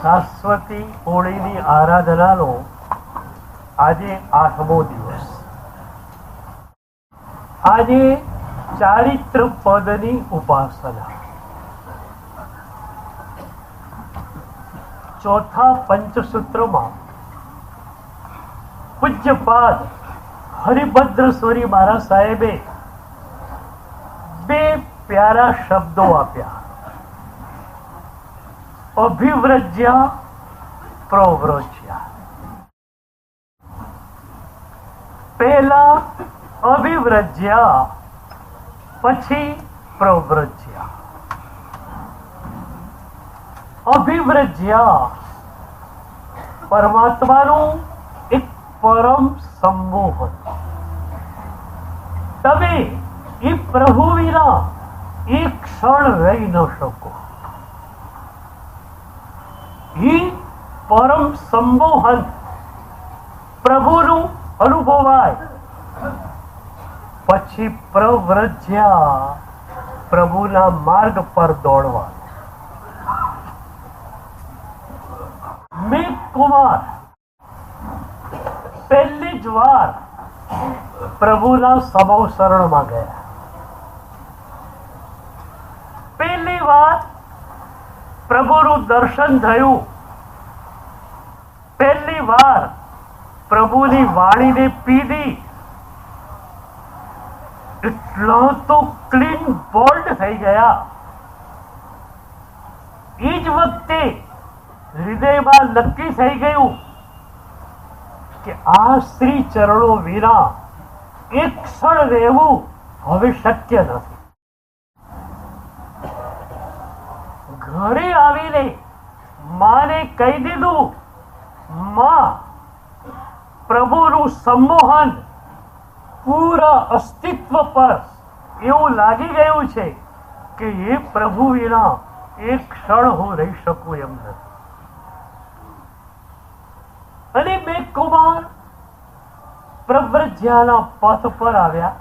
શાશ્વતી હોળીની આરાધનાનો આજે 8મો દિવસ. આજે ચારિત્ર પદની ઉપાસના. ચોથા પંચસૂત્રમાં પૂજ્યપાદ હરિભદ્ર સ્વરી મહારાજ સાહેબે બે પ્યારા શબ્દો આપ્યા, અભિવ્રજ્યા પ્રવ્રજ્યા. પહેલા અભિવ્રજ્યા, પછી પ્રવ્રજ્યા. અભિવ્રજ્યા પરમાત્માનું એક પરમ સંમોહન. તમે એ પ્રભુ વિના એક ક્ષણ રહી ન શકો. એ પરમ સંમોહન પ્રભુનું અનુભવાય. પછી પ્રવ્રજ્યા, પ્રભુના માર્ગ પર દોડવા. મેઘ કુમાર પહેલી જ વાર પ્રભુના સમો શરણમાં ગયા. પહેલી વાર પ્રભુનું દર્શન થયું. પહેલી વાર પ્રભુની વાણીને પીધી. એટલો તો ક્લીન બોલ્ડ થઈ ગયા. એ જ વખતે હૃદયમાં નક્કી થઈ ગયું કે આ શ્રી ચરણો વિના એક ક્ષણ રહેવું હવે શક્ય નથી. ઘરે આવીને માને કહી દીધું, માં, પ્રભુનું સંમોહન પૂરા અસ્તિત્વ પર એવું લાગી ગયું છે કે એ પ્રભુ વિના એક ક્ષણ હું રહી શકું એમ નથી. અને મેઘકુમાર પ્રવ્રજ્યાના પથ પર આવ્યા.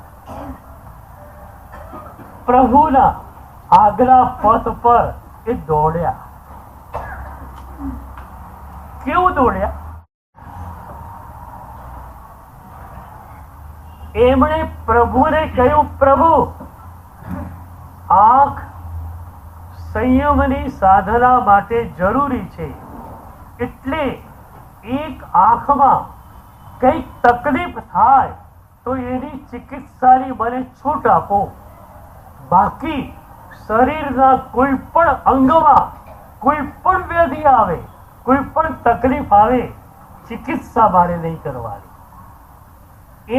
પ્રભુના આગલા પથ પર એ દોડ્યા. કેવું દોડ્યા? એમણે પ્રભુને કહ્યું, પ્રભુ, આંખ સંયમની સાધના માટે જરૂરી છે, એટલે એક આંખમાં કઈક તકલીફ થાય તો એની ચિકિત્સાની મને છૂટ આપો. બાકી શરીરના કોઈ પણ અંગમાં કોઈ પણ વ્યાધિ આવે, કોઈ પણ તકલીફ આવે, ચિકિત્સા મારે નહીં કરવાની.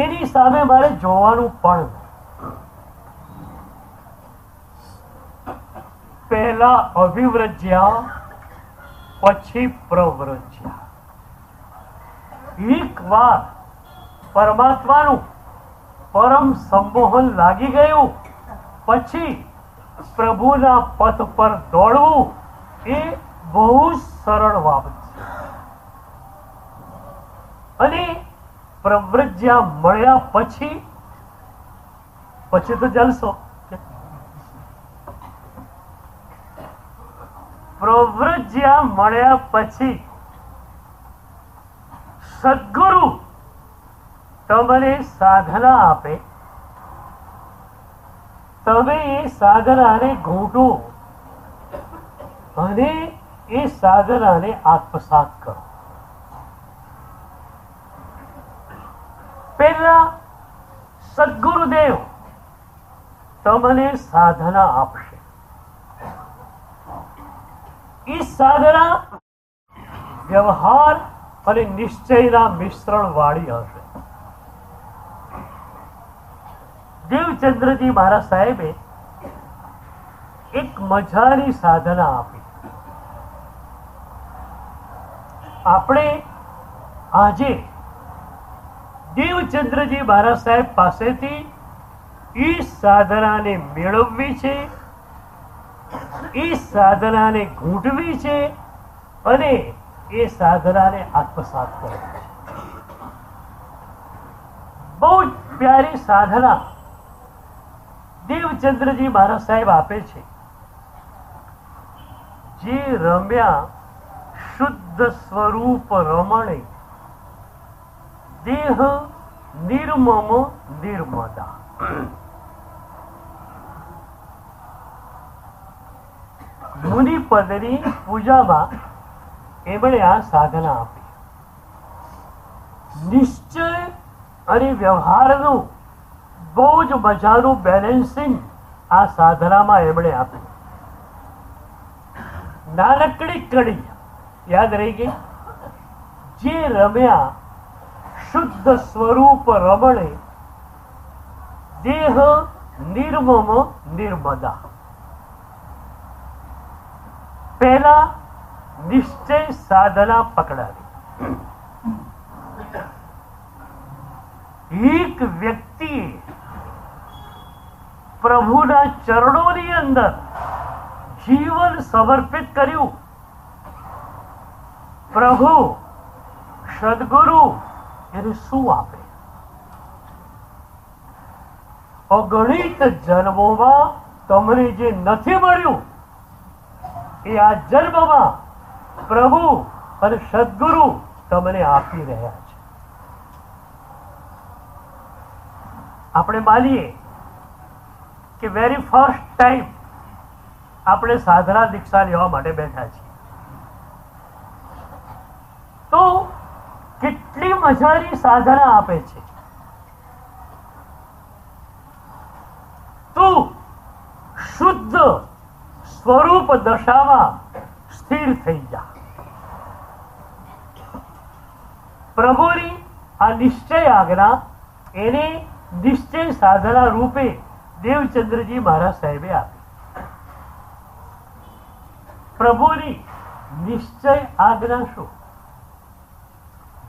એની સામે મારે જોવાનું પણ. પહેલા અભિવ્રજ્યા, પછી પ્રવ્રજ્યા. એક વાર પરમાત્માનું પરમ સંમોહન લાગી ગયું, પછી પ્રભુના પથ પર દોડવું એ બહુ સરળ બાબત છે. અને પ્રવ્રજ્યા મળ્યા પછી તો જલસો. પ્રવ્રજ્યા મળ્યા પછી સદગુરુ તમને સાધના આપે. તમે એ સાધનાને ઘૂંટો અને એ સાધનાને આત્મસાત કરો. પહેલા સદગુરુદેવ તમને સાધના આપશે. એ સાધના વ્યવહાર અને નિશ્ચયના મિશ્રણ વાળી હશે. દેવચંદ્રજી મહારાજ સાહેબે એક મજાની સાધના આપી. આપણે આજે દેવચંદ્રજી મહારાજ સાહેબ પાસેથી એ સાધનાને મેળવવી છે, એ સાધનાને ઘૂંટવી છે અને એ સાધનાને આત્મસાત કરવી છે. બહુ જ પ્યારી સાધના દેવચંદ્રજી મહારાજ સાહેબ આપે છે. જે રમ્યા શુદ્ધ સ્વરૂપ રમણે દેહ નિર્મમ નિર્મદા. મુનિપદની પૂજામાં એમણે આ સાધના આપી. નિશ્ચય અને વ્યવહારનું બહુ જ મજાનું બેલેન્સિંગ આ સાધનામાં એમણે આપ્યું. નાનકડી કડી યાદ રહી ગઈ. જે રમ્યા શુદ્ધ સ્વરૂપ રમણે દેહ નિર્મમ નિર્મદા. પહેલા નિશ્ચય સાધના પકડાવી. એક વ્યક્તિએ પ્રભુના ચરણોની અંદર જીવન સમર્પિત કર્યું. પ્રભુ સદગુરુ એને શું આપે? અગણિત જન્મોમાં તમને જે નથી મળ્યું એ આ જન્મમાં પ્રભુ અને સદગુરુ તમને આપી રહ્યા છે. આપણે માનીએ કે વેરી ફર્સ્ટ ટાઈમ આપણે સાધના દીક્ષા લેવા માટે બેઠા છીએ, તો કેટલી મજાની સાધના આપે છે. તું શુદ્ધ સ્વરૂપ દશામાં સ્થિર થઈ જા. પ્રભુની આ નિશ્ચય આજ્ઞા એને નિશ્ચય સાધના રૂપે દેવચંદ્રજી મહારાજ સાહેબે આપી. પ્રભુની નિશ્ચય આજ્ઞા શું?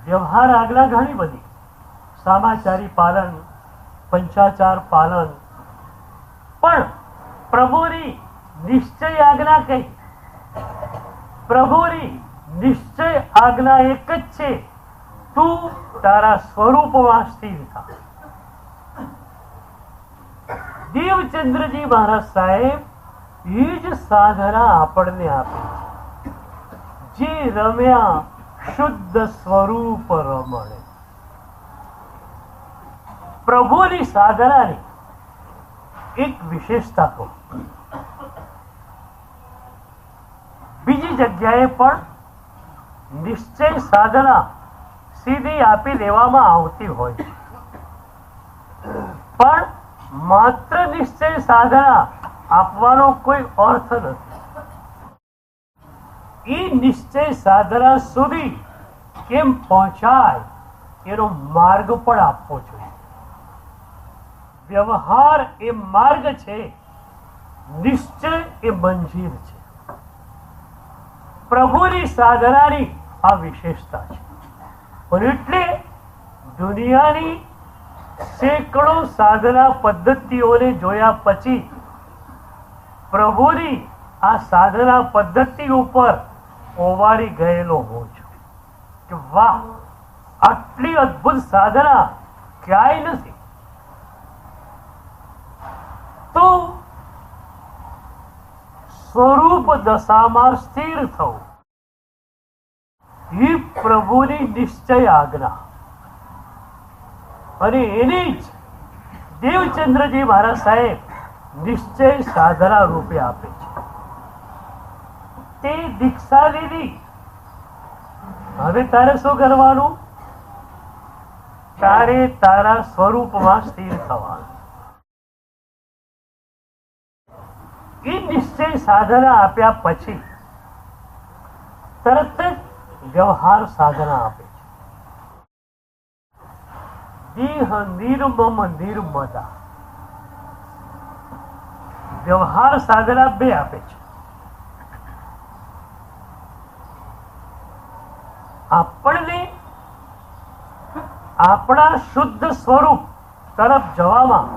વ્યવહાર આજ્ઞા ઘણી બધી, સામાચારી પાલન, પંચાચાર પાલન, પણ પ્રભુની નિશ્ચય આજ્ઞા કઈ? પ્રભુની નિશ્ચય આજ્ઞા એક જ છે, તું તારા સ્વરૂપમાં સ્થિર થા. દેવચંદ્રજી મહારાજ સાહેબ એ જ સાધના આપણને આપી છે. જે રમ્યા શુદ્ધ સ્વરૂપ રમણે. પ્રભુની સાધનાની એક વિશેષતા કહું. બીજી જગ્યાએ પણ નિશ્ચય સાધના સીધી આપી દેવામાં આવતી હોય છે, પણ માત્ર નિશ્ચય સાધના આપવાનો કોઈ અર્થ નથી. એ નિશ્ચય સાધના સુધી કેમ પહોંચાય એનો માર્ગ પણ આપવો જોઈએ. વ્યવહાર એ માર્ગ છે, નિશ્ચય એ મંજિલ છે. પ્રભુની સાધનાની આ વિશેષતા છે. પણ એટલે દુનિયાની સેંકડો સાધના પદ્ધતિઓને જોયા પછી પ્રભુની આ સાધના પદ્ધતિ ઉપર ઓવારી ગયેલો હોઉં છું કે વાહ, આટલી અદ્ભુત સાધના ક્યાંય નથી. તો સ્વરૂપ દશામાં સ્થિર થવું એ પ્રભુની નિશ્ચય આજ્ઞા, અને એની જ દેવચંદ્રજી મહારાજ સાહેબ નિશ્ચય સાધના રૂપે આપે છે. તે દીક્ષા લીધી, હવે તારે શું કરવાનું? તારે તારા સ્વરૂપમાં સ્થિર થવાનું. એ નિશ્ચય સાધના આપ્યા પછી તરત જ વ્યવહાર સાધના આપે છે. દેહ નિર્મમ નિર્મદા. વ્યવહાર સાધના બે આપે છે. આપણને આપણા શુદ્ધ સ્વરૂપ તરફ જવામાં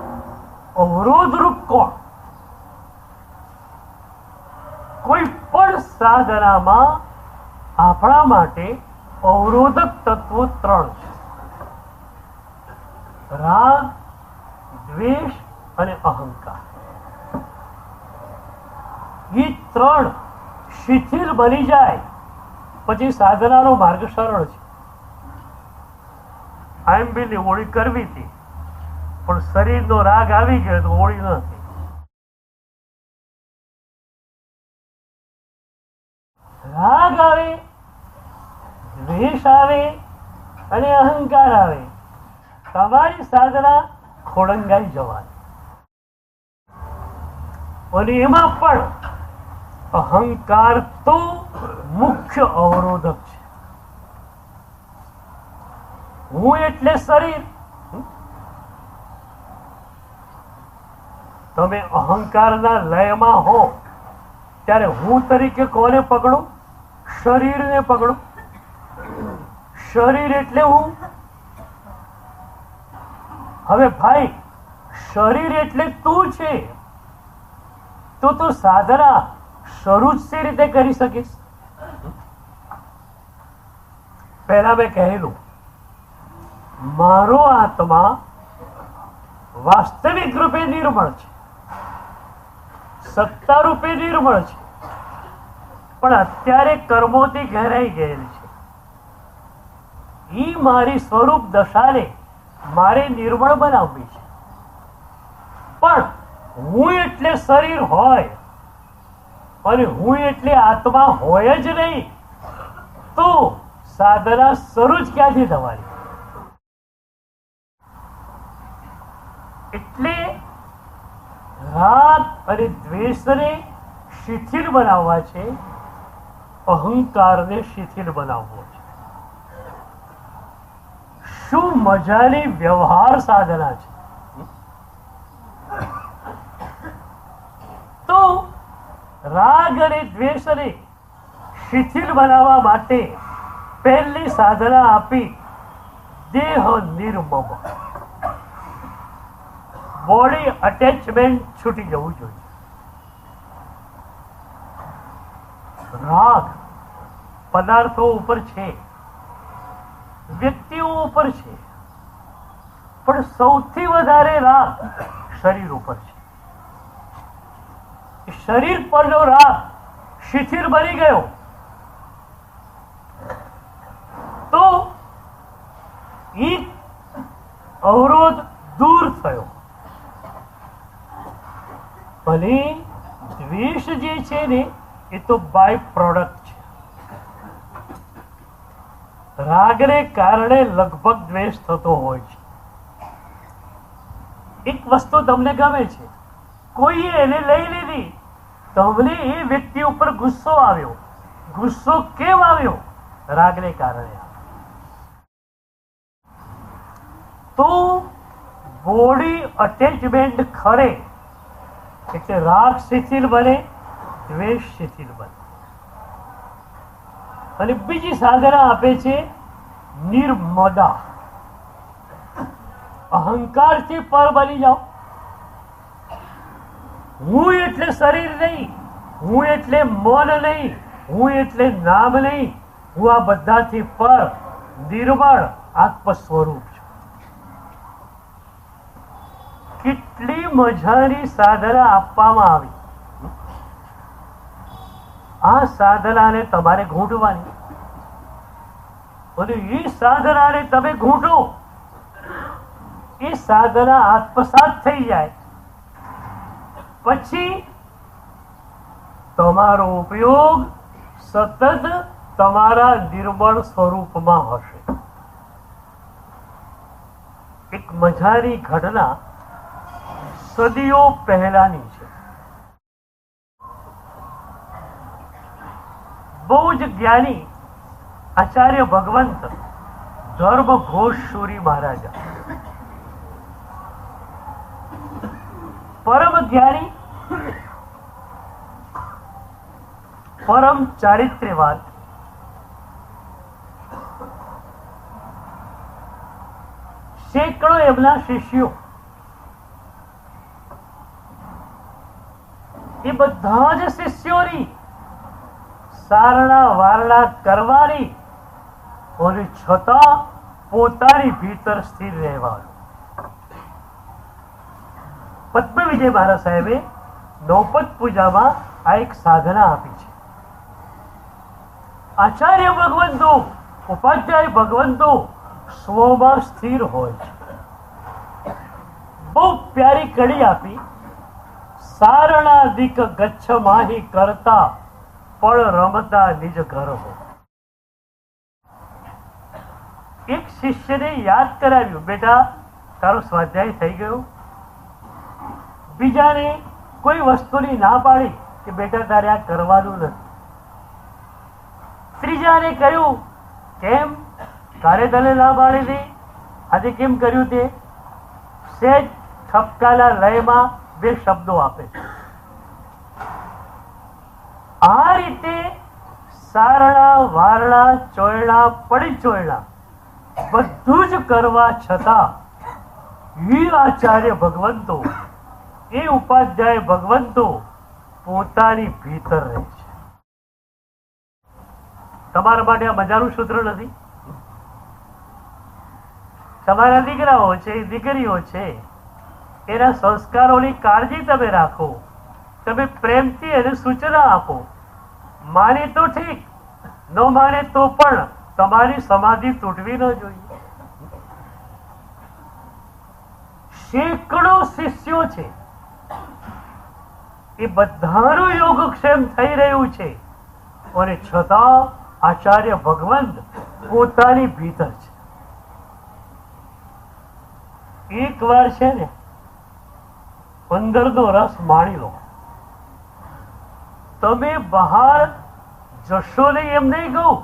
અવરોધરૂપ કોણ? કોઈ પણ સાધનામાં આપણા માટે અવરોધક તત્વો ત્રણ છે: રાગ, દ્વેષ અને અહંકાર. એ ત્રણ શિથિલ બની જાય પછી સાધનાનો માર્ગ સરળ છે. આમ પેલી હોળી કરવી હતી, પણ શરીરનો રાગ આવી ગયો તો હોળી ન થઈ. રાગ આવે, દ્વેષ આવે અને અહંકાર આવે, તમારી સાધના ખોળંગાઈ જવાની. અને એમાં પણ અહંકાર તો મુખ્ય અવરોધક છે. હું એટલે શરીર. તમે અહંકારના લયમાં હો ત્યારે હું તરીકે કોને પકડું? શરીરને પકડું. શરીર એટલે હું. હવે ભાઈ, શરીર એટલે તું છે, તો તું સાધના શરૂ જ સી રીતે કરી શકીશ? પહેલા મેં કહેલું, મારો આત્મા વાસ્તવિક રૂપે નિર્મળ છે, સત્તા રૂપે નિર્મળ છે, પણ અત્યારે કર્મોથી ઘેરાઈ ગયેલી છે. ઈ મારી સ્વરૂપ દશાને મારે નિર્મળ બનાવવી છે. પણ હું એટલે શરીર હોય અને હું એટલે આત્મા હોય જ નહીં, તો સાધના શરૂ જ ક્યાંથી થવાની? એટલે રાગ અને દ્વેષને શિથિલ બનાવવા છે, અહંકારને શિથિલ બનાવવો છે. શું મજાની વ્યવહાર સાધના છે! તો રાગ અને દ્વેષને શિથિલ બનાવવા માટે પહેલી સાધના આપી દેહ નિર્મમ. બોડી અટેચમેન્ટ છૂટી જવું જોઈએ. રાગ પદાર્થો ઉપર છે, વ્યક્તિઓ ઉપર છે, પણ સૌથી વધારે રાગ શરીર ઉપર છે. શરીર પરનો રાગ શિથિલ બની ગયો તો ઈ અવરોધ દૂર થયો. ભલે દ્વેષ જે છે ને એ તો બાય પ્રોડક્ટ છે. રાગને કારણે લગભગ દ્વેષ થતો હોય છે. એક વસ્તુ તમને ગમે છે, કોઈએ એને લઈ લીધી, તમને એ વ્યક્તિ ઉપર ગુસ્સો આવ્યો. ગુસ્સો કેમ આવ્યો? રાગને કારણે. તો બોડી અટેચમેન્ટ ખરે એટલે રાગ શિથિલ બને, દ્વેષ શિથિલ બને. અને બીજી સાધના આપે છે નિર્મદા. અહંકારથી પર બની જાઓ. હું એટલે શરીર નહીં, હું એટલે મન નહીં, હું એટલે નામ નહીં, હું આ બધાથી પર નિર્મળ આત્મ સ્વરૂપ છું. કેટલી મજાની સાધના આપવામાં આવી. આ સાધનાને તમારે ઘૂંટવાની. અને એ સાધનાને તમે ઘૂંટો, એ સાધના આત્મસાત થઈ જાય પછી તમારો ઉપયોગ સતત તમારા નિર્મળ સ્વરૂપમાં હશે. એક મજાની ઘટના સદીઓ પહેલાની છે. બહુ જ જ્ઞાની આચાર્ય ભગવંત ધર્મ ઘોષ સુરી મહારાજા, પરમ જ્ઞાની, પરમ ચારિત્ર્યવાન, સેંકડો એમના શિષ્યો, એ બધા જ શિષ્યોની સારણા વારણા કરવાની અને છતાં પોતાની ભીતર સ્થિર રહેવાનું. પદ્મ વિજય મહારાજ સાહેબે નૌપત પૂજામાં આ એક સાધના આપી છે. આચાર્ય ભગવંતો, ઉપાધ્યાય ભગવંતો સ્વમાં સ્થિર હોય છે. બહુ પ્યારી કડી આપી. સારણાધિક ગચ્છ માહી કરતા પણ રમતા નિજ ઘર હો. એક શિષ્યને યાદ કરાવ્યું, બેટા તારો સ્વાધ્યાય થઈ ગયો. બીજાને કોઈ વસ્તુની ના પાડી કે બેટા તારે આ કરવાનું નથી. ત્રીજાને કહ્યું, કેમ તારે તને ના પાડી દે, આજે કેમ કર્યું? તે સહેજ ઠપકાના લયમાં બે શબ્દો આપે છે. આ રીતે સારણા વારણા ચોયણા પડી ચોયણા બધું જ કરવા છતાં એ આચાર્ય ભગવંતો, એ ઉપાધ્યાય ભગવંતો પોતાની ભીતર રહે છે. તમારા માટે આ મજાનું સૂત્ર નથી? તમારા દીકરાઓ છે, દીકરીઓ છે, એના સંસ્કારોની કાળજી તમે રાખો. તમે પ્રેમથી એને સૂચના આપો. માને તો ઠીક, ન માને તો પણ તમારી સમાધિ તૂટવી ન જોઈએ. સેંકડો શિષ્યો છે, એ બધાનું યોગક્ષેમ થઈ રહ્યું છે, અને છતાં આચાર્ય ભગવંત પોતાની ભીતર છે. એક વાર છે ને, અંદરનો રસ માણી લો. તમે બહાર જશો નહીં એમ નહીં કહું,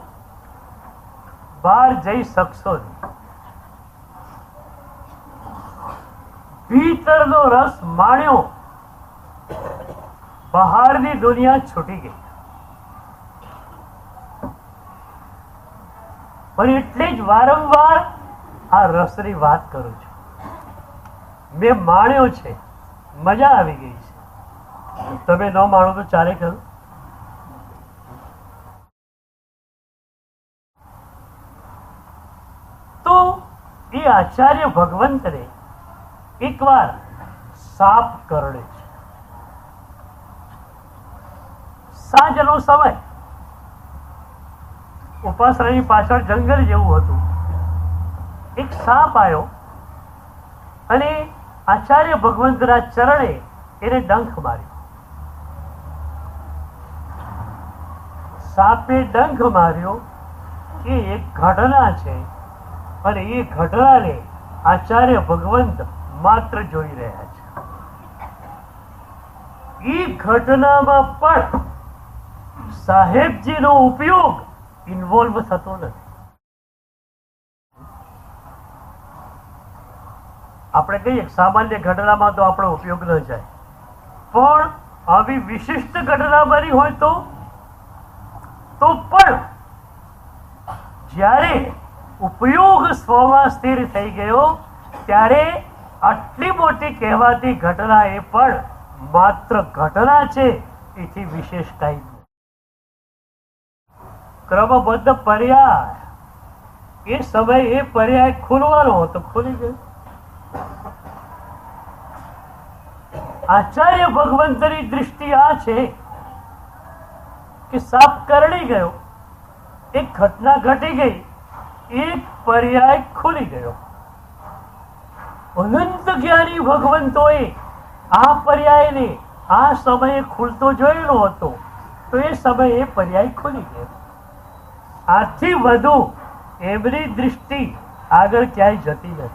બહાર જઈ શકશો નહીં. ભીતરનો રસ માણ્યો, બહારની દુનિયા છૂટી ગઈ. પણ એટલે જ વારંવાર આ રસની વાત કરું છું. મેં માણ્યો છે, મજા આવી ગઈ છે. તમે ન માણો તો ચાલે ખરું? તો એ આચાર્ય ભગવંતને એકવાર સાપ કરડે છે. સાંજનો સમય, ઉપાસનાની પાછળ જંગલ જેવું હતું. એક સાપ આવ્યો અને આચાર્ય ભગવંતના ચરણે એને ડંખ માર્યો. સાપે ડંખ માર્યો એ એક ઘટના છે, અને એ ઘટનાને આચાર્ય ભગવંત માત્ર જોઈ રહ્યા છે. એ ઘટનામાં પણ સાહેબજીનો ઉપયોગ ઇન્વોલ્વ થતો નથી. આપણે કહીએ સામાન્ય ઘટનામાં તો આપણો ઉપયોગ ન જાય, પણ આવી વિશિષ્ટ ઘટના બની હોય તો પણ જ્યારે ઉપયોગ સ્વમાં સ્થિર થઈ ગયો, ત્યારે આટલી મોટી કહેવાતી ઘટના એ પણ માત્ર ઘટના છે, એથી વિશેષ કાંઈ નહીં. ક્રમબદ્ધ પર્યાય, એ સમય એ પર્યાય ખુલવાનો હતો, ખુલી ગયો. આચાર્ય ભગવંતની દૃષ્ટિ આ છે કે સાપ કરડી ગયો, એક ઘટના ઘટી ગઈ, એક પર્યાય ખુલી ગયો. અનંત જ્ઞાની ભગવંતોએ આ પર્યાયને આ સમયે ખુલતો જોયેલો હતો, તો એ સમયે પર્યાય ખુલી ગયો. આથી વધુ એમની દૃષ્ટિ આગળ ક્યાંય જતી નથી.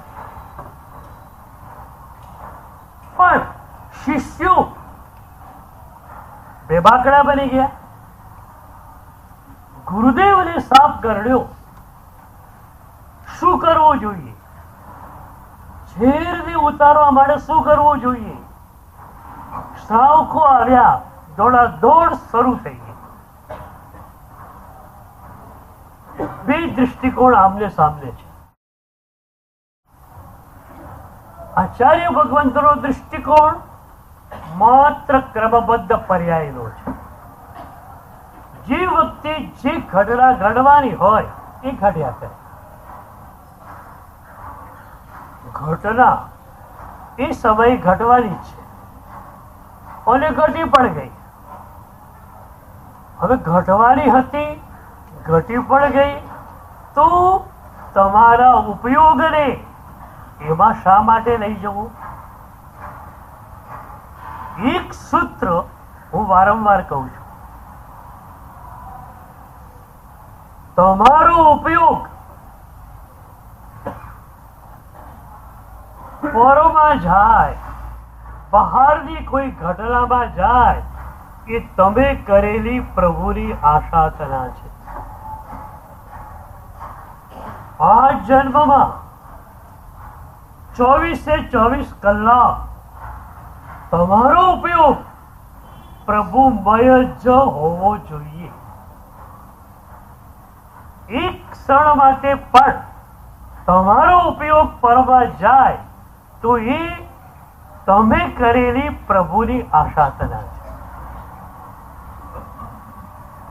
પણ શિષ્યો બેબાકડા બની ગયા. ગુરુદેવને સાપ કરડ્યો, શું કરવું જોઈએ? ઝેરને ઉતારવા માટે શું કરવું જોઈએ? શ્રાવકો આવ્યા, દોડાદોડ શરૂ થઈ ગઈ. બે દૃષ્ટિકોણ આમને સામને છે. આચાર્ય ભગવંતનો દૃષ્ટિકોણ માત્ર ક્રમબદ્ધ પર્યાયનો છે. જે વખતે જે ઘટના ઘડવાની હોય એ ઘડ્યા કરે. ઘટના એ સમય ઘટવાની છે, અને ઘટી પણ ગઈ. હવે ઘટવાની હતી, ઘટી પણ ગઈ તો તમારા ઉપયોગને એમાં શા માટે લઈ જવું? એક સૂત્ર હું વારંવાર કહું છું, તમારો ઉપયોગ પરોમાં જાય, બહારની કોઈ ઘટનામાં જાય, એ તમે કરેલી પ્રભુની આશાતના છે. આ જન્મમાં 24 કલાક તમારો ઉપયોગ પ્રભુમય જ હોવો જોઈએ. એક ક્ષણ માટે પણ તમારો ઉપયોગ પરમાં જાય તો એ તમે કરેલી પ્રભુની આશાતના છે.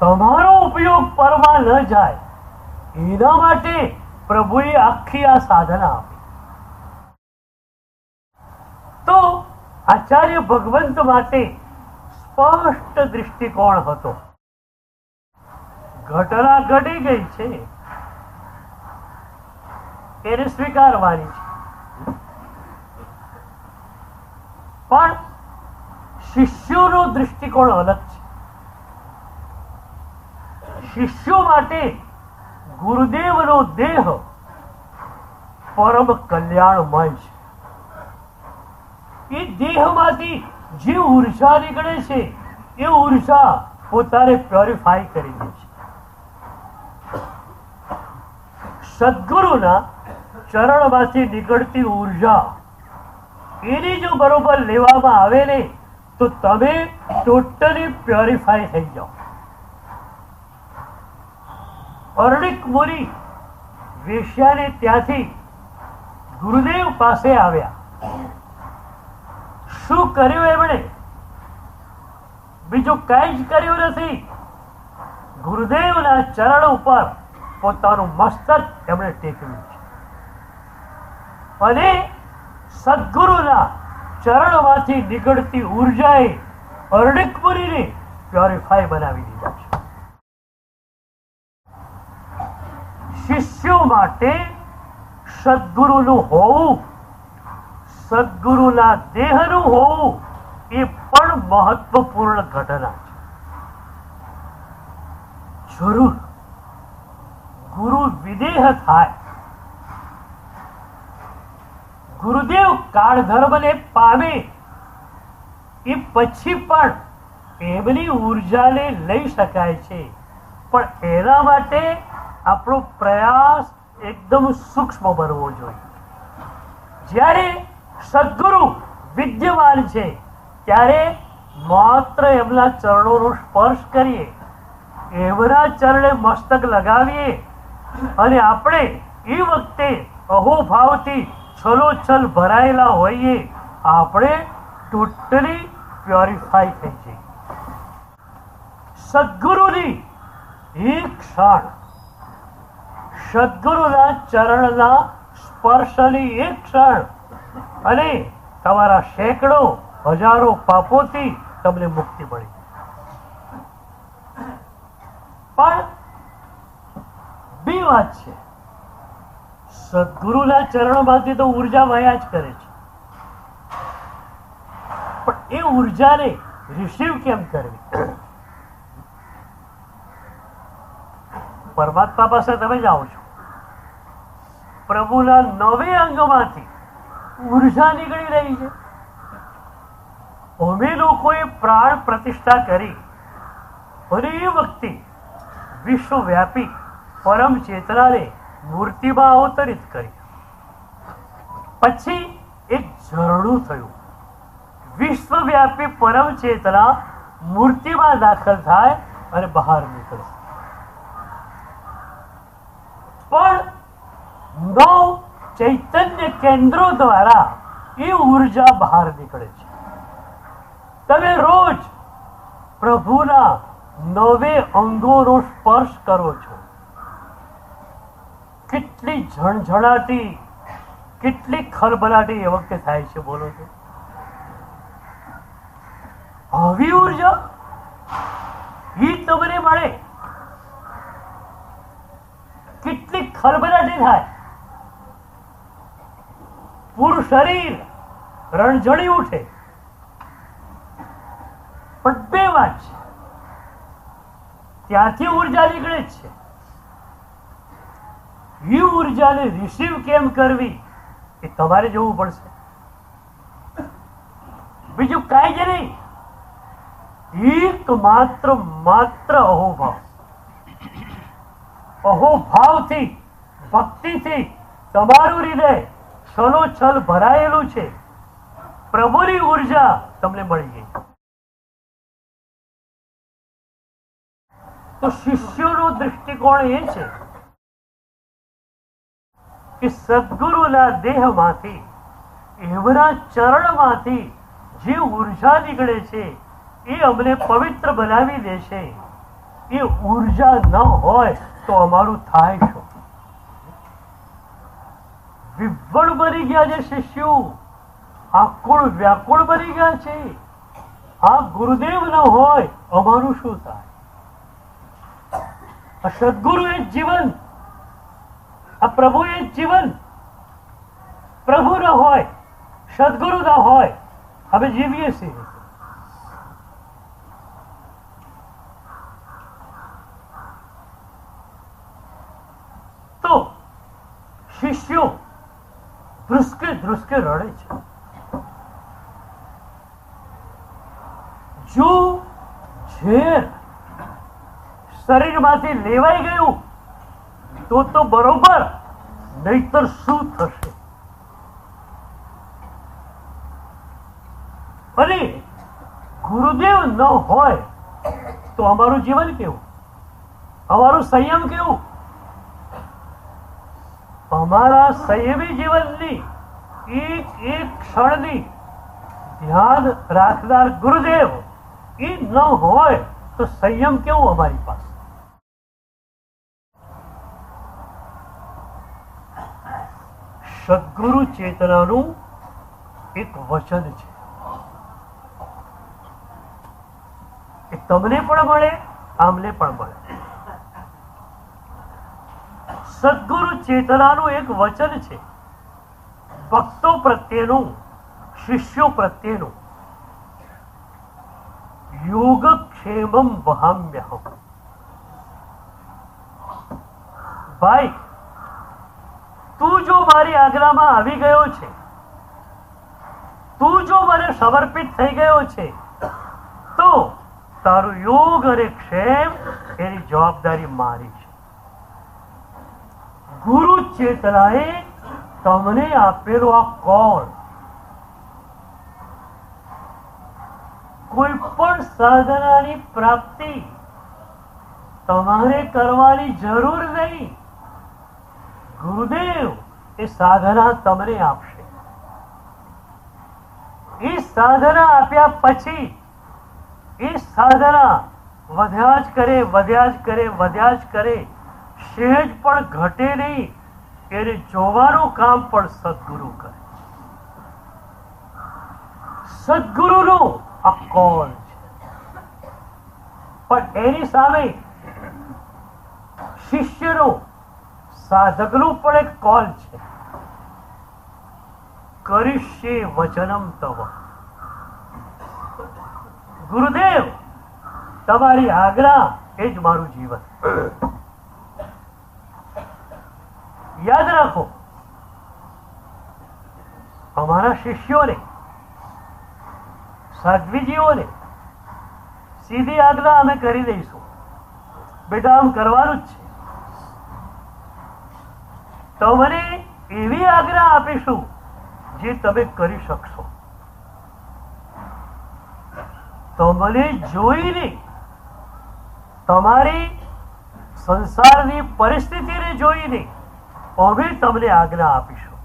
તમારો ઉપયોગ પરમાં ન જાય એના માટે પ્રભુએ આખી આ સાધના આપી. તો આચાર્ય ભગવંત માટે સ્પષ્ટ દૃષ્ટિકોણ હતો. ઘટના ઘટી ગઈ છે એને સ્વીકારવાની છે, પણ શિષ્યોનો દૃષ્ટિકોણ અલગ છે. શિષ્યો માટે ગુરુદેવનો દેહ પરમ કલ્યાણમય છે. એ દેહમાંથી જે ઉર્જા નીકળે છે એ ઉર્જા પોતાને પ્યોરિફાય કરી દે છે. સદગુરુના ચરણમાંથી નીકળતી ઉર્જા એની જો બરોબર લેવામાં આવે ને તો તમે ટોટલી પ્યોરિફાય થઈ જાઓ. અરણિક મુનિ વેશ્યાને ત્યાંથી ગુરુદેવ પાસે આવ્યા. શું કર્યું એમણે? બીજું કઈ જ કર્યું નથી. ગુરુદેવના ચરણ ઉપર પોતાનું મસ્તક એમણે ટેકવ્યું છે અને સદગુરુના ચરણમાંથી નીકળતી ઉર્જાએ અરણિક મુનિને પ્યોરિફાય બનાવી દીધા છે. શિષ્યો માટે સદગુરુનું હોવું, સદગુરુના દેહનું હોવું એ પણ મહત્વપૂર્ણ ઘટના છે. જરૂર ગુરુ વિદેહ થાય, ગુરુદેવ કાળધર્મને પામે એ પછી પણ એમની ઉર્જાને લઈ શકાય છે, પણ એના માટે આપણો પ્રયાસ એકદમ સૂક્ષ્મ બનવો જોઈએ. જ્યારે સદગુરુ વિદ્યમાન છે ત્યારે માત્ર એમના ચરણોનો સ્પર્શ કરીએ, એમના ચરણે મસ્તક લગાવીએ અને આપણે એ વખતે અહોભાવથી છલોછલ ભરાયેલા હોઈએ, આપણે ટોટલી પ્યોરિફાઈ થઈ જઈએ. સદગુરુની એક ક્ષણ, સદગુરુના ચરણના સ્પર્શની એક ક્ષણ અને તમારા સેંકડો હજારો પાપોથી તમને મુક્તિ મળી. પણ બે વાત છે, સદગુરુના ચરણોમાંથી તો ઉર્જા વહ્યા જ કરે છે, પણ એ ઉર્જાને રિસીવ કેમ કરવી? પરમાત્મા પાસે તમે જાઓ છો, પ્રભુના 9 અંગમાંથી ઉર્જા નીકળી રહી છે. અમે લોકોએ પ્રાણ પ્રતિષ્ઠા કરી અને એ વખતે વિશ્વવ્યાપી પરમ ચેતનાને મૂર્તિમાં અવતરિત કરી. પછી એક ઝરણું થયું, વિશ્વવ્યાપી પરમ ચેતના મૂર્તિમાં દાખલ થાય અને બહાર નીકળે. પણ 9 ચૈતન્ય કેન્દ્રો દ્વારા એ ઉર્જા બહાર નીકળે છે. તમે રોજ પ્રભુના 9 અંગોનો સ્પર્શ કરો છો. કેટલી ઝણઝણાટી, કેટલી ખળભળાટી એ વખતે થાય છે, બોલો છો. આવી ઉર્જા એ તમને મળે ખળભળાટી થાય, પૂરું શરીર રણઝળી ઉઠે. પણ બે વાત છે, ત્યાંથી ઉર્જા નીકળે જ છે. એ ઉર્જાને રિસીવ કેમ કરવી એ તમારે જોવું પડશે. બીજું કાંઈ જ નહીં, એક માત્ર અહોભાવ. અહોભાવથી, ભક્તિથી તમારું હૃદય છલોછલ ભરાયેલું છે. પ્રભુની ઉર્જા તમને મળી ગઈ. તો શિષ્યોનો દૃષ્ટિકોણ એ છે કે સદગુરુના દેહમાંથી, એમના ચરણમાંથી જે ઉર્જા નીકળે છે એ અમને પવિત્ર બનાવી દે છે. એ ઉર્જા ન હોય તો અમારું થાય શું? વિભ્વળ બની ગયા છે શિષ્યો, આકુળ વ્યાકુળ બની ગયા છે. આ ગુરુદેવ ન હોય અમારું શું થાય? આ સદગુરુ એ જીવન, આ પ્રભુ એ જીવન. પ્રભુ ન હોય, સદગુરુ ન હોય, અમે જીવીએ છીએ. તો શિષ્યો ધ્રુસકે ધ્રુસકે રડે છે. જો ઝેર શરીરમાંથી લેવાઈ ગયું તો બરોબર, નહીતર શું થશે? અને ગુરુદેવ ન હોય તો અમારું જીવન કેવું, અમારું સંયમ કેવું? અમારા સંયમી જીવનની એક ક્ષણની ધ્યાન રાખનાર ગુરુદેવ એ ન હોય તો સંયમ કેવું અમારી પાસે? સદગુરુ ચેતનાનું એક વચન છે, એ તમને પણ મળે, આમને પણ મળે. સદગુરુ ચેતનાનું એક વચન છે, ભક્તો પ્રત્યેનું, શિષ્યો પ્રત્યેનું. યોગક્ષેમમ વહામ્યહમ. ભાઈ, તું જો મારી આજ્ઞામાં આવી ગયો છે, તું જો મને સમર્પિત થઈ ગયો છે, તો તારું યોગ અને ક્ષેમ એની જવાબદારી મારી છે. ગુરુ ચેતનાએ તમને આપેલો આ કોલ, કોઈ પણ સાધનાની પ્રાપ્તિ તમારે કરવાની જરૂર નહીં. ગુરુદેવ એ સાધના તમને આપશે. એ સાધના આપ્યા પછી એ સાધના વધ્યા જ કરે, વધ્યા જ કરે, વધ્યા જ કરે, સહેજ પણ ઘટે નહીં. એને જોવાનું કામ પણ સદગુરુ કરે. સદગુરુનો આ કોલ છે. પણ એની સામે શિષ્યનો, સાધકનો પણ એક કોલ છે. કરીષ્યે વચનમ તવ. ગુરુદેવ, તમારી આજ્ઞા એ જ મારું જીવન. યાદ રાખો, અમારા શિષ્યોને, સાધ્વીજીઓને સીધી આજ્ઞા અમે કરી દઈશું, બેટા આમ કરવાનું જ છે. તમને એવી આજ્ઞા આપીશું જે તમે કરી શકશો. તમને જોઈને, તમારી સંસારની પરિસ્થિતિને જોઈને અમે તમને આજ્ઞા આપીશું.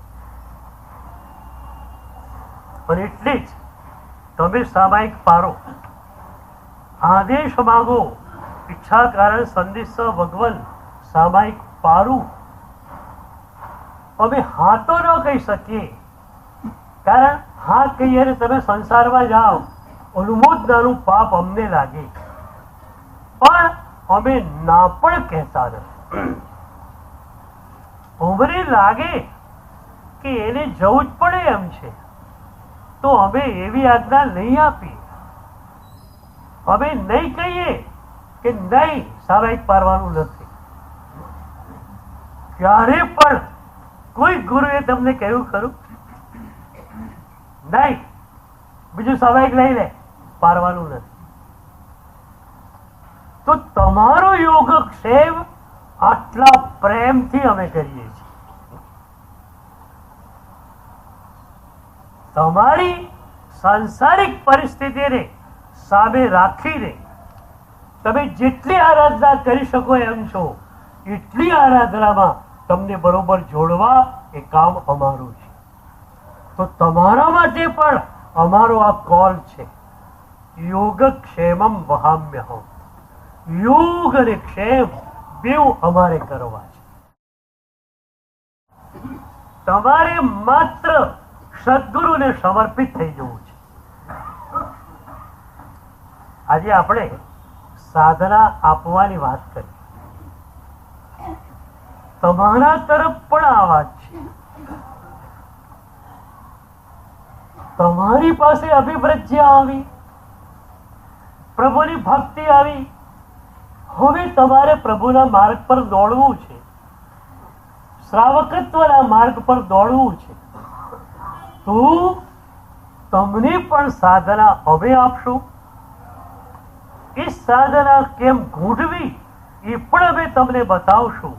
અને એટલે જ તમે સામાયિક પારો, આદેશ માગો, ઈચ્છા કારણ સંદેશ ભગવાન સામાયિક પારું. અમે હા તો ન કહી શકીએ, કારણ હા કહીએ ને તમે સંસારમાં જાઓ, અનુમોદનાનું પાપ અમને લાગે. પણ અમે ના પણ કહેતા નથી. અમને લાગે કે એને જવું જ પડે એમ છે, તો અમે એવી આજ્ઞા નહીં આપીએ. અમે નહીં કહીએ કે નહીં, સામાયિક પારવાનું નથી. ક્યારે પણ કોઈ ગુરુએ તમને કહ્યું ખરું? નહીં, બીજું સામાયિક લઈ લે, પારવાનું નથી. તો તમારો યોગક્ષેમ આટલા પ્રેમથી અમે કરીએ છીએ. તમારી સાંસારિક પરિસ્થિતિને સામે રાખીને તમે જેટલી આરાધના કરી શકો એમ છો, એટલી આરાધનામાં તમને બરોબર જોડવા એ કામ અમારું છે. તો તમારા માટે પણ અમારો આ કોલ છે. યોગક્ષેમમ વહામ્યહમ. યોગ અને ક્ષેમ બેઉ અમારે કરવા છે. તમારે માત્ર સદગુરુને સમર્પિત થઈ જવું છે. આજે આપણે સાધના આપવાની વાત કરી. તમારા તરફ પણ આ વાત છે. તમારી પાસે અભિવ્રજ્યા આવી, પ્રભુની ભક્તિ આવી. હવે તમારે પ્રભુના માર્ગ પર દોડવું છે, શ્રાવકત્વના માર્ગ પર દોડવું છે. તો તમને પણ સાધના હવે આપશું. એ સાધના કેમ ગૂંઠવી એ પણ અમે તમને બતાવશું,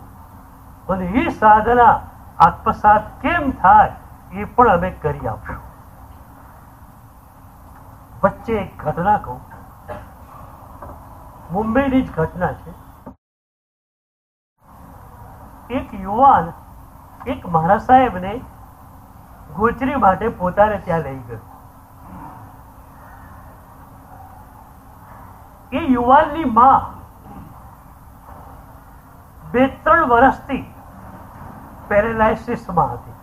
અને એ સાધના આત્મસાત કેમ થાય એ પણ અમે કરી આપશું. વચ્ચે એક ઘટના કહું, મુંબઈની જ ઘટના છે. એક યુવાન એક મહારાજ સાહેબને ગોચરી માટે પોતાને ત્યાં લઈ ગયો. એ યુવાનની માં 2-3 વર્ષથી પેરેલાઇસિસમાં હતી,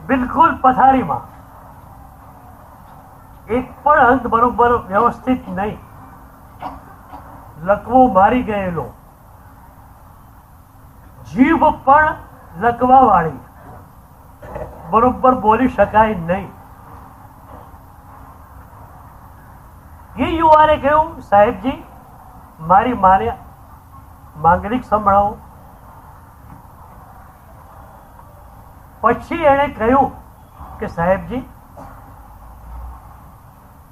બિલકુલ પથારીમાં. એક પણ અંગ બરોબર વ્યવસ્થિત નહીં, લકવો મારી ગયેલો, જીભ પણ લકવા વાળી, બરોબર બોલી શકાય નહીં. એ યુવાને કહ્યું, સાહેબજી મારી માને માંગલિક સંભળાવો. પછી એણે કહ્યું કે સાહેબજી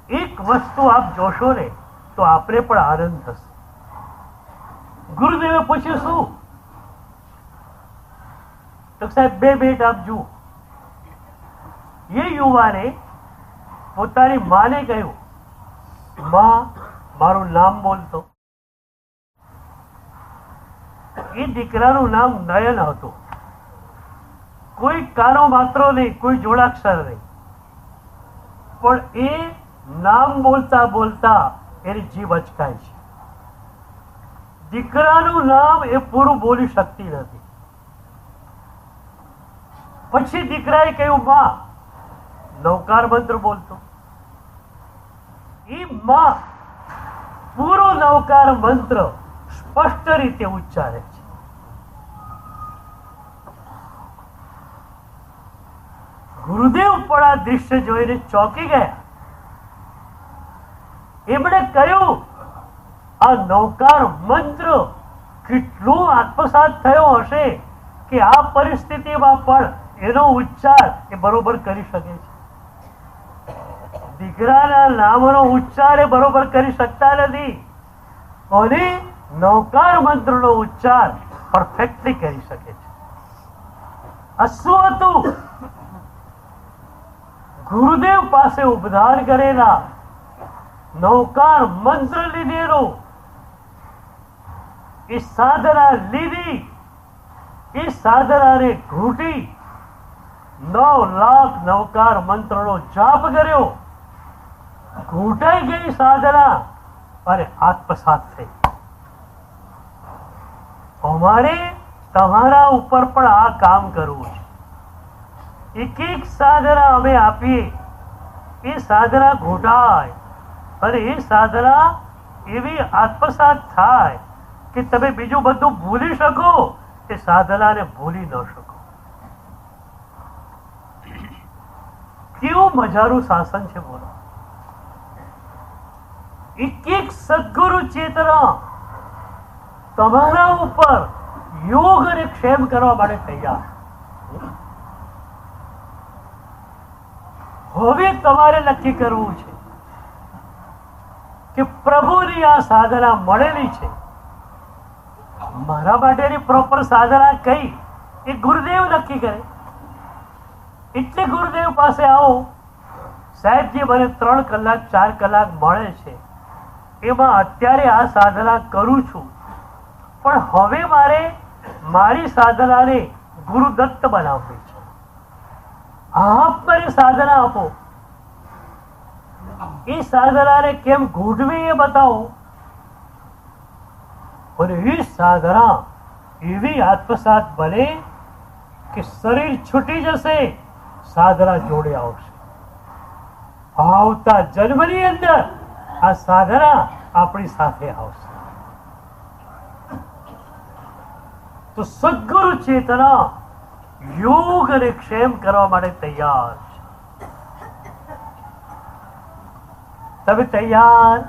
એક વસ્તુ આપ જોશો ને તો આપને પણ આનંદ થશે. ગુરુદેવે પૂછ્યું શું? તો સાહેબ 2 મિનિટ આપ જુઓ. એ યુવાને પોતાની માને કહ્યું, માં મારું નામ બોલતો. એ દીકરાનું નામ નયન હતું. કોઈ કાનો માત્રો નહીં, કોઈ જોડાક્ષર નહીં, પણ એ નામ બોલતા બોલતા એની જીભ અચકાય છે. દીકરાનું નામ એ પૂરું બોલી શકતી નથી. પછી દીકરાએ કહ્યું, માં નૌકાર મંત્ર બોલતો. એ માં પૂરો નૌકાર મંત્ર સ્પષ્ટ રીતે ઉચ્ચારે છે. ગુરુદેવ પણ આ દૃશ્ય જોઈને ચોંકી ગયા. એમણે કહ્યું, આ નૌકાર મંત્ર કેટલો આત્મસાત થયો હશે કે આ પરિસ્થિતિમાં પણ એનો ઉચ્ચાર એ બરોબર કરી શકે છે. દીકરાના નામનો ઉચ્ચાર એ બરોબર કરી શકતા નથી, અને નૌકાર મંત્રનો ઉચ્ચાર પરફેક્ટલી કરી શકે છે. આ શું હતું? ગુરુદેવ પાસે ઉપધાર કરેલા નૌકાર મંત્ર લીધેલો, એ સાધના લીધી. એ સાધનાને ઘૂંટી 9 લાખ નૌકાર મંત્રનો જાપ કર્યો. ઘૂંટાઈ ગઈ સાધના અને આત્મસાત થઈ. અમારે તમારા ઉપર પણ આ કામ કરવું છે. એક સાધના અમે આપીએ, એ સાધના ઘૂંટાય અને એ સાધના એવી આત્મસાત થાય કે તમે બીજું બધું ભૂલી શકો એ સાધનાને ભૂલી ન શકો. કેવું મજાનું શાસન છે બોલો. એક એક સદગુરુ ચેતના તમારા ઉપર યોગ અને ક્ષેમ કરવા માટે તૈયાર. હવે તમારે નક્કી કરવું છે કે પ્રભુની આ સાધના મળેલી છે, મારા માટેની પ્રોપર સાધના કઈ એ ગુરુદેવ નક્કી કરે. એટલે ગુરુદેવ પાસે આવો, સાહેબજી મને 3 કલાક 4 કલાક મળે છે, એમાં અત્યારે આ સાધના કરું છું, પણ હવે મારે મારી સાધનાને ગુરુદત્ત બનાવવી છે. આપ મને સાધના આપો. એ સાધનાને કેમ ગોઠવી એ બતાવો. અને એ સાધના એવી આત્મસાત બને કે શરીર છૂટી જશે, સાધના જોડે આવશે. આવતા જન્મની અંદર આ સાધના આપણી સાથે આવશે. તો સદગુરુ ચેતના યોગ અને ક્ષેમ કરવા માટે તૈયાર છે. તમે તૈયાર?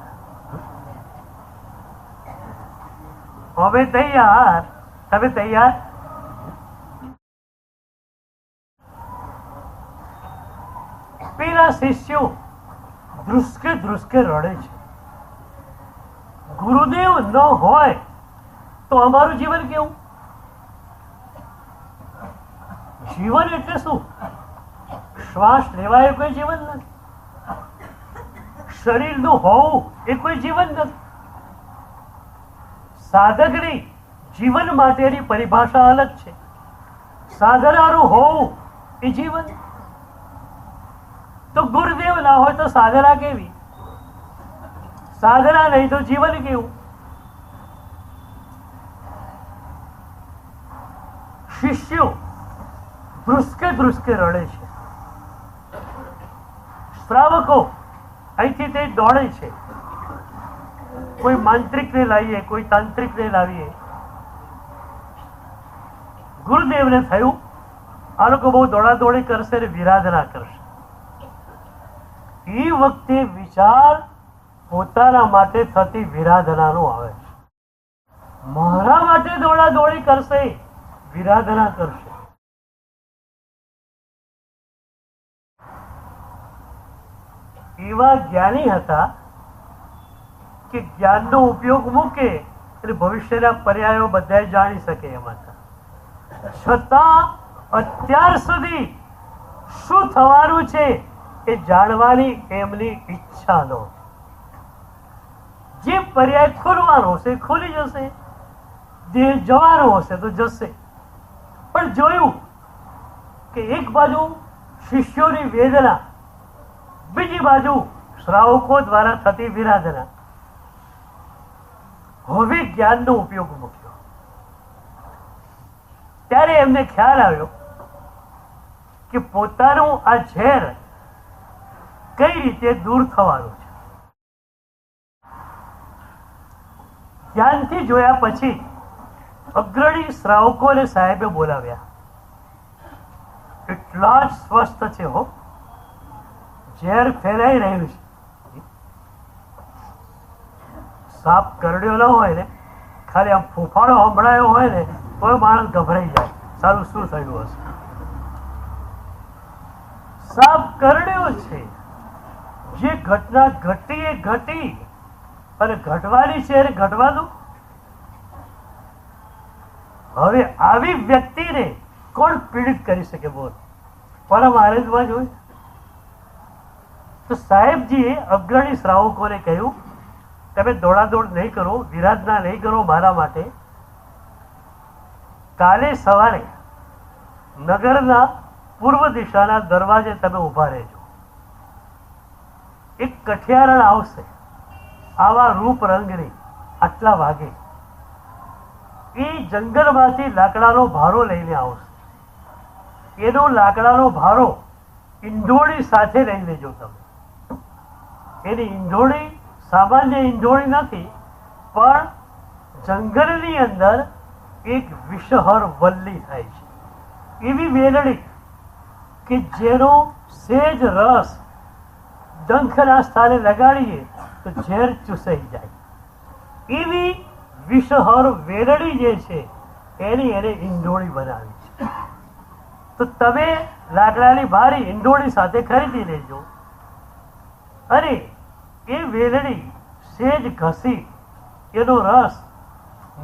હવે તૈયાર? તમે તૈયાર? પેલા શિષ્યો ધ્રુસકે ધ્રુસકે રડે છે. ગુરુદેવ ન હોય તો અમારું જીવન કેવું? જીવન એટલે શું? શ્વાસ લેવાય કોઈ જીવન નથી. શરીરનું હોવું એ કોઈ જીવન નથી. સાધકની જીવન માટેની પરિભાષા અલગ છે. સાધનાનું હોવું એ જીવન. તો ગુરુદેવ ના હોય તો સાધના કેવી? સાધના નહીં તો જીવન કેવું? શિષ્યો ધ્રુસકે ધ્રુસકે રડે છે. શ્રાવકો અહીંથી તે દોડે છે. કોઈ માંત્રિકને લાવીએ, કોઈ તાંત્રિકને લાવીએ. ગુરુદેવને થયું આ લોકો બહુ દોડાદોડી કરશે અને વિરાધના કરશે. એ વખતે વિચાર પોતાના માટે થતી વિરાધનાનો આવે છે. મારા માટે દોડાદોડી કરશે, વિરાધના કરશે. એવા જ્ઞાની હતા કે જ્ઞાનનો ઉપયોગ મૂકે એટલે ભવિષ્યના પર્યાયો બધા જાણી શકે એમ હતા. છતાં અત્યાર સુધી શું થવાનું છે એ જાણવાની એમની ઈચ્છા નો. જે પર્યાય ખોલવાનો હશે ખોલી જશે, જે જવાનો હશે તો જશે. પણ જોયું કે એક બાજુ શિષ્યોની વેદના, બીજી બાજુ શ્રાવકો દ્વારા થતી વિરાધના. હવે જ્ઞાનનો ઉપયોગ મૂક્યો. ત્યારે એમને ખ્યાલ આવ્યો કે પોતાનું આ ઝેર કઈ રીતે દૂર થવાનું છે. ધ્યાનથી જોયા પછી અગ્રણી શ્રાવકોને સાહેબે બોલાવ્યા. એટલા જ સ્વસ્થ છે હો, ઝેર ફેલાઈ રહ્યું છે. સાપ કરડ્યો ન હોય ને, ખાલી આમ ફૂફાડો સંભળાયો હોય ને તો માણસ ગભરાઈ જાય, સારું શું થયું હશે. સાપ કરડ્યો છે. જે ઘટના ઘટી એ ઘટી, અને ઘટવાની છે એને ઘટવા દો. હવે આવી વ્યક્તિને કોણ પીડિત કરી શકે? બોલ, પરમ આનંદમાં જોઈ. તો સાહેબજીએ અગ્રણી શ્રાવકોને કહ્યું, તમે દોડાદોડ નહીં કરો, વિરાધના નહીં કરો મારા માટે. કાલે સવારે નગરના પૂર્વ દિશાના દરવાજે તમે ઉભા રહેજો. એક કઠિયારણ આવશે આવા રૂપ રંગની, આટલા વાગે. એ જંગલમાંથી લાકડાનો ભારો લઈને આવશે. એનો લાકડાનો ભારો ઈંધોળી સાથે લઈ લેજો તમે. એની ઈંધોળી સામાન્ય ઈંધોળી નથી, પણ જંગલની અંદર એક વિષહર વલ્લી થાય છે. એવી વેલણી કે જેનો સેજ રસ ડંખના સ્થાને લગાડીએ તો ઝેર ચૂસાઈ જાય. એવી વિષહર વેલણી જે છે એની એને ઈંડોળી બનાવી છે. તો તમે લાકડાની ભારી ઈંડોળી સાથે ખરીદી લેજો અને એ વેલણી સેજ ઘસી એનો રસ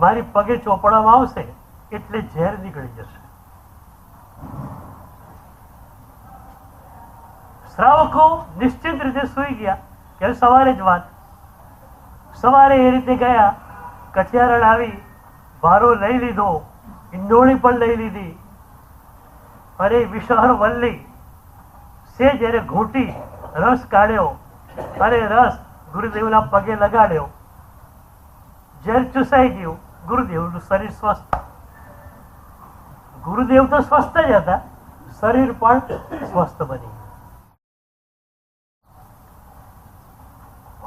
મારી પગે ચોપડવામાં આવશે એટલે ઝેર નીકળી જશે. શ્રાવકો નિશ્ચિત રીતે સૂઈ ગયા કે સવારે જ વાત. સવારે એ રીતે ગયા, કઠિયારણ આવી, ભારો લઈ લીધો, ઈંડોળી પણ લઈ લીધી અને વિષહર વલ્લી સે જ્યારે ઘૂંટી રસ કાઢ્યો અને રસ ગુરુદેવના પગે લગાડ્યો. ઝેર ચૂસાઈ ગયું. ગુરુદેવનું શરીર સ્વસ્થ. ગુરુદેવ તો સ્વસ્થ જ હતા, શરીર પણ સ્વસ્થ બની ગયું.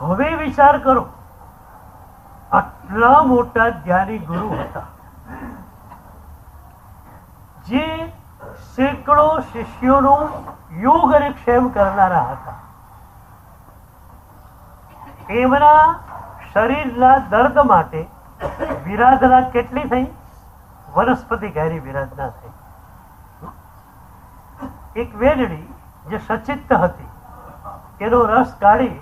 હવે વિચાર કરો, આટલા મોટા જ્ઞાની ગુરુ હતા જે સેંકડો શિષ્યોનો યોગ અને ક્ષેમ કરનારા હતા. એમના શરીરના દર્દ માટે વિરાધના કેટલી થઈ? વનસ્પતિ ઘેરી વિરાધના થઈ. એક વેલડી જે સચિત્ત હતી એનો રસ કાઢી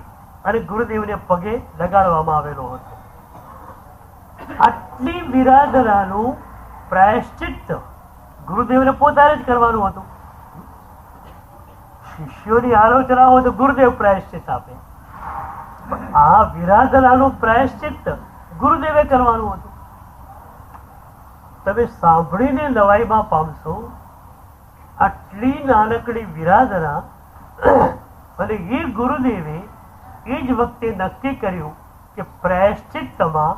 અને ગુરુદેવને પગે લગાડવામાં આવેલો હતો. આટલી વિરાધનાનું પ્રાયશ્ચિત્ત ગુરુદેવને પોતાને જ કરવાનું હતું. શિષ્યોની આલોચના હોય તો ગુરુદેવ પ્રાયશ્ચિત્ત આપે. આ વિરાધનાનું પ્રાયશ્ચિત્ત ગુરુદેવે કરવાનું હતું. તમે સાંભળીને નવાઈમાં પામશો. આટલી નાનકડી વિરાધના અને એ ગુરુદેવે એ જ વખતે નક્કી કર્યું કે પ્રાયશ્ચિત્તમાં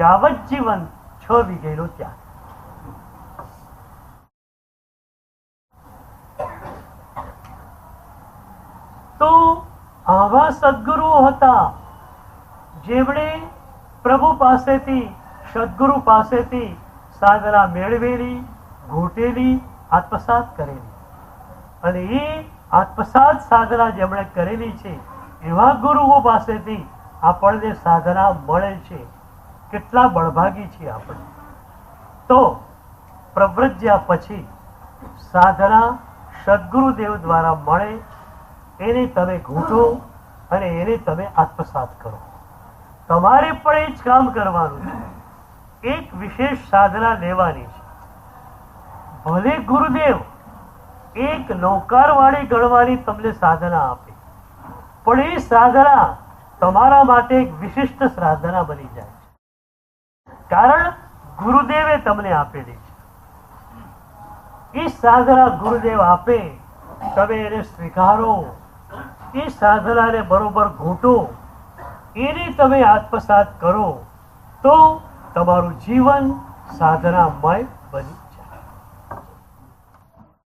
યાવત જીવન 6 વીઘેનો ત્યાગ. તો આવા સદગુરુઓ હતા જેમણે પ્રભુ પાસેથી, સદગુરુ પાસેથી સાધના મેળવેલી, ઘૂંટેલી, આત્મસાત કરેલી. અને એ આત્મસાત સાધના જેમણે કરેલી છે એવા ગુરુઓ પાસેથી આપણને સાધના મળે છે. કેટલા બળભાગી છીએ આપણે. તો પ્રવ્રજ્યા પછી સાધના સદગુરુદેવ દ્વારા મળે એને તમે ઘૂંટો અને એને તમે આત્મસાત કરો. તમારે પણ એ જ કામ કરવાનું છે. એક વિશેષ સાધના લેવાની છે. ભલે ગુરુદેવ એક નૌકારવાળી ગણવાની તમને સાધના આપે, પણ એ સાધના તમારા માટે એક વિશિષ્ટ સાધના બની જાય છે. કારણ ગુરુદેવે તમને આપેલી છે. એ સાધના ગુરુદેવ આપે, તમે એને સ્વીકારો, એ સાધનાને બરોબર ઘૂંટો, એને તમે આત્મસાત કરો તો તમારું જીવન સાધનામય બની